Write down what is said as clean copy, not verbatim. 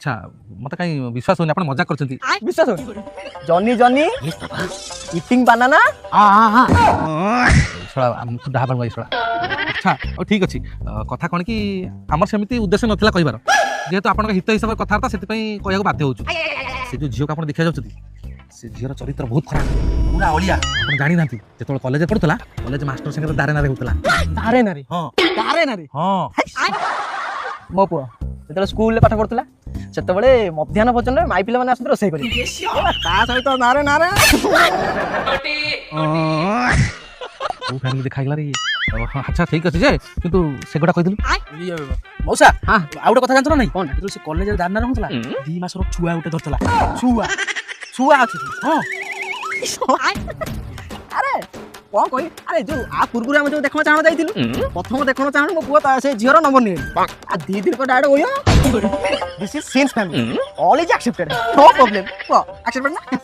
अच्छा मत कहीं विश्वास होनी, आपण मजाक करछंती। विश्वास हो जॉनी जॉनी इटिंग बनाना सळा हमको डाहा बनवाई सळा। अच्छा ठीक अछि, कथा कोन कि हमर समिति उद्देश्य नथिला कहिबार, जेहेतु आपन हित हिसाब कथार्ता सेति पई कहयाको बाध्य होछु। से जो झियो का आपण देखा जाउछथि से झियोर चरित्र बहुत खराब, पूरा ओलिया। आपण जानि नाथि जेतोल कॉलेज पढुतला, कॉलेज मास्टर संगे दारे नारे होतला। तारे नारी हां तारे नारी हां मो पुआ जेतले स्कूल ले पाठ पढुतला सेतबेले मध्याह्न भोजन रे माई पिला माने आसुत रोसई करी ता सहित नारे नारे ओ फैमिली देखा गेला रे। अच्छा ठीक अछि जे किंतु से गोटा कहि दिलु मौसा हाँ आउटे कथा जानतो नहीं कोन से कॉलेज दारना रहतला 2 मास रो छुआ उठे धरतला छुआ छुआ अछि हां अरे कौन कही अरे जो आ पूर्व में जो देखना चाहना जाइथिलु प्रथम देखना चाहना मो पुआ ता से झियर नंबर नि आ दी दिन को डायरेक्ट होयो this is sense family all is accepted no problem accepted ना